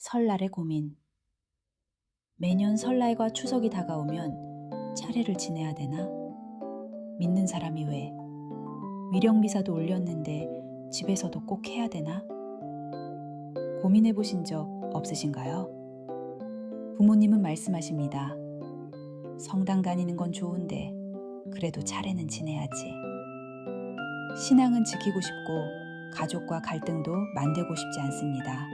설날의 고민. 매년 설날과 추석이 다가오면 차례를 지내야 되나? 믿는 사람이 왜? 위령비사도 올렸는데 집에서도 꼭 해야 되나? 고민해 보신 적 없으신가요? 부모님은 말씀하십니다. 성당 다니는 건 좋은데 그래도 차례는 지내야지. 신앙은 지키고 싶고 가족과 갈등도 만들고 싶지 않습니다.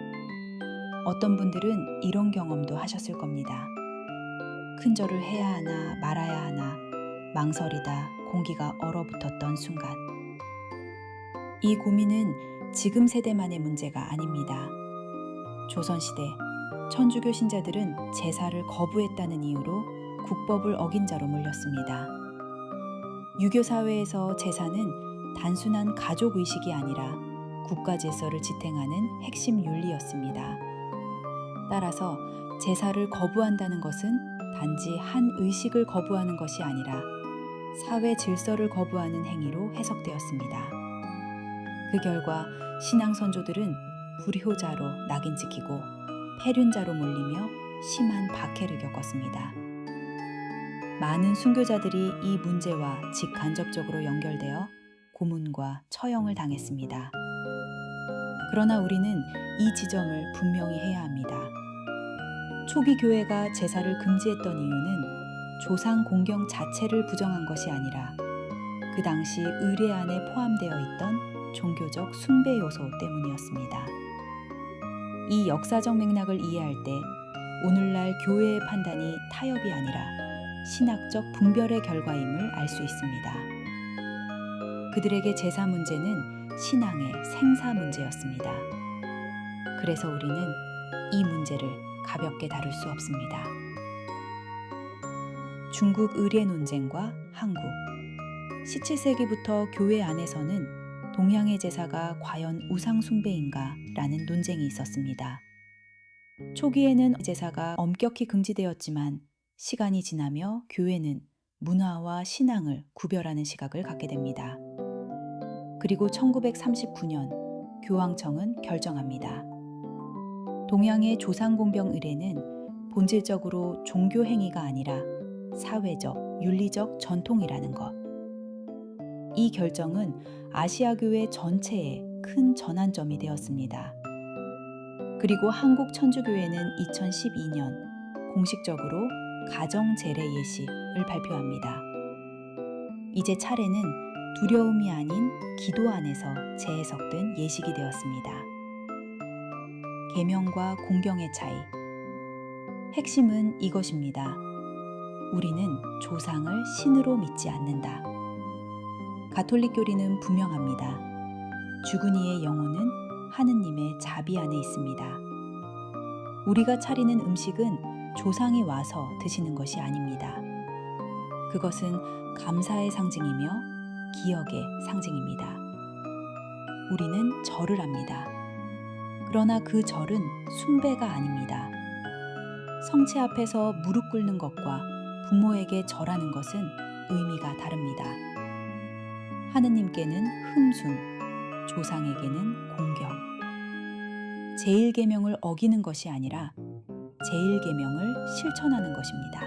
어떤 분들은 이런 경험도 하셨을 겁니다. 큰절을 해야 하나 말아야 하나 망설이다 공기가 얼어붙었던 순간. 이 고민은 지금 세대만의 문제가 아닙니다. 조선시대 천주교 신자들은 제사를 거부했다는 이유로 국법을 어긴 자로 몰렸습니다. 유교 사회에서 제사는 단순한 가족 의식이 아니라 국가 질서를 지탱하는 핵심 윤리였습니다. 따라서 제사를 거부한다는 것은 단지 한 의식을 거부하는 것이 아니라 사회 질서를 거부하는 행위로 해석되었습니다. 그 결과 신앙 선조들은 불효자로 낙인 찍히고 폐륜자로 몰리며 심한 박해를 겪었습니다. 많은 순교자들이 이 문제와 직간접적으로 연결되어 고문과 처형을 당했습니다. 그러나 우리는 이 지점을 분명히 해야 합니다. 초기 교회가 제사를 금지했던 이유는 조상 공경 자체를 부정한 것이 아니라 그 당시 의례 안에 포함되어 있던 종교적 숭배 요소 때문이었습니다. 이 역사적 맥락을 이해할 때 오늘날 교회의 판단이 타협이 아니라 신학적 분별의 결과임을 알 수 있습니다. 그들에게 제사 문제는 신앙의 생사 문제였습니다. 그래서 우리는 이 문제를 가볍게 다룰 수 없습니다. 중국 의례 논쟁과 한국. 17세기부터 교회 안에서는 동양의 제사가 과연 우상 숭배인가 라는 논쟁이 있었습니다. 초기에는 제사가 엄격히 금지되었지만 시간이 지나며 교회는 문화와 신앙을 구별하는 시각을 갖게 됩니다. 그리고 1939년 교황청은 결정합니다. 동양의 조상공병 의례는 본질적으로 종교 행위가 아니라 사회적, 윤리적 전통이라는 것. 이 결정은 아시아 교회 전체에 큰 전환점이 되었습니다. 그리고 한국 천주교회는 2012년 공식적으로 가정 제례 예식을 발표합니다. 이제 차례는 두려움이 아닌 기도 안에서 재해석된 예식이 되었습니다. 계명과 공경의 차이. 핵심은 이것입니다. 우리는 조상을 신으로 믿지 않는다. 가톨릭 교리는 분명합니다. 죽은 이의 영혼은 하느님의 자비 안에 있습니다. 우리가 차리는 음식은 조상이 와서 드시는 것이 아닙니다. 그것은 감사의 상징이며 기억의 상징입니다. 우리는 절을 합니다. 그러나 그 절은 숭배가 아닙니다. 성체 앞에서 무릎 꿇는 것과 부모에게 절하는 것은 의미가 다릅니다. 하느님께는 흠숭, 조상에게는 공경. 제1계명을 어기는 것이 아니라 제1계명을 실천하는 것입니다.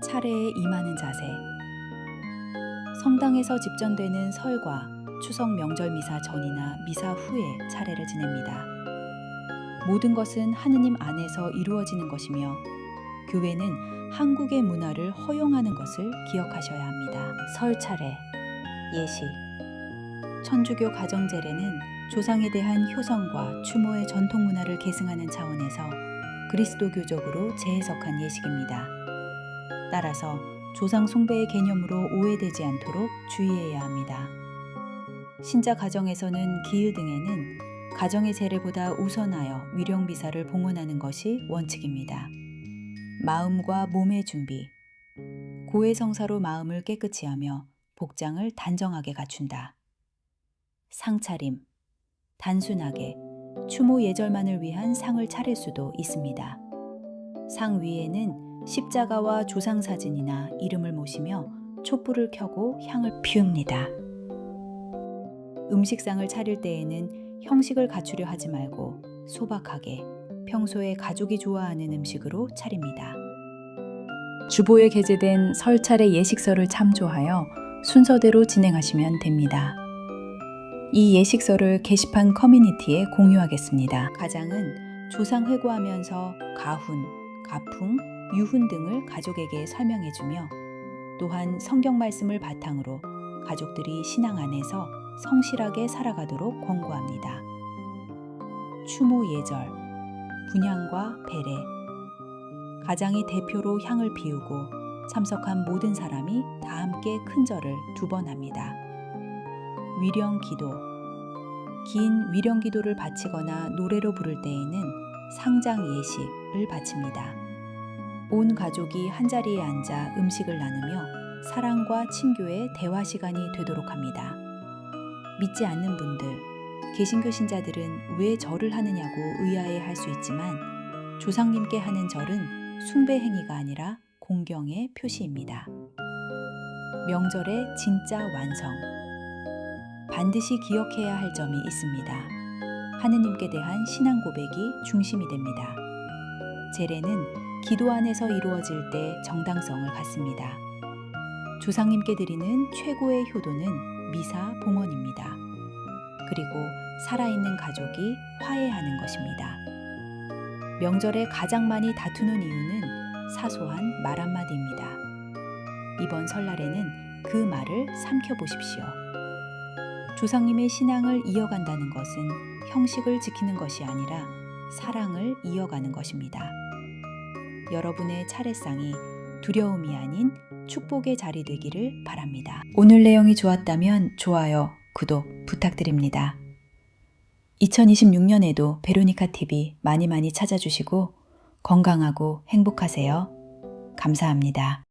차례에 임하는 자세. 성당에서 집전되는 설과 추석 명절 미사 전이나 미사 후에 차례를 지냅니다. 모든 것은 하느님 안에서 이루어지는 것이며 교회는 한국의 문화를 허용하는 것을 기억하셔야 합니다. 설 차례, 예식. 천주교 가정제례는 조상에 대한 효성과 추모의 전통 문화를 계승하는 차원에서 그리스도교적으로 재해석한 예식입니다. 따라서 조상 숭배의 개념으로 오해되지 않도록 주의해야 합니다. 신자 가정에서는 기일 등에는 가정의 제례보다 우선하여 위령비사를 봉헌하는 것이 원칙입니다. 마음과 몸의 준비. 고해성사로 마음을 깨끗이 하며 복장을 단정하게 갖춘다. 상차림. 단순하게 추모 예절만을 위한 상을 차릴 수도 있습니다. 상 위에는 십자가와 조상 사진이나 이름을 모시며 촛불을 켜고 향을 피웁니다. 음식상을 차릴 때에는 형식을 갖추려 하지 말고 소박하게 평소에 가족이 좋아하는 음식으로 차립니다. 주보에 게재된 설 차례 예식서를 참조하여 순서대로 진행하시면 됩니다. 이 예식서를 게시판 커뮤니티에 공유하겠습니다. 가장은 조상 회고하면서 가훈, 가풍, 유훈 등을 가족에게 설명해주며 또한 성경 말씀을 바탕으로 가족들이 신앙 안에서 성실하게 살아가도록 권고합니다. 추모 예절, 분향과 배례. 가장이 대표로 향을 피우고 참석한 모든 사람이 다 함께 큰절을 2번 합니다. 위령 기도. 긴 위령 기도를 바치거나 노래로 부를 때에는 상장 예식을 바칩니다. 온 가족이 한자리에 앉아 음식을 나누며 사랑과 친교의 대화 시간이 되도록 합니다. 믿지 않는 분들, 개신교 신자들은 왜 절을 하느냐고 의아해할 수 있지만 조상님께 하는 절은 숭배 행위가 아니라 공경의 표시입니다. 명절의 진짜 완성. 반드시 기억해야 할 점이 있습니다. 하느님께 대한 신앙 고백이 중심이 됩니다. 제례는 기도 안에서 이루어질 때 정당성을 갖습니다. 조상님께 드리는 최고의 효도는 미사 봉헌입니다. 그리고 살아있는 가족이 화해하는 것입니다. 명절에 가장 많이 다투는 이유는 사소한 말 한마디입니다. 이번 설날에는 그 말을 삼켜보십시오. 조상님의 신앙을 이어간다는 것은 형식을 지키는 것이 아니라 사랑을 이어가는 것입니다. 여러분의 차례상이 두려움이 아닌 축복의 자리 되기를 바랍니다. 오늘 내용이 좋았다면 좋아요, 구독 부탁드립니다. 2026년에도 베로니카 TV 많이 찾아주시고 건강하고 행복하세요. 감사합니다.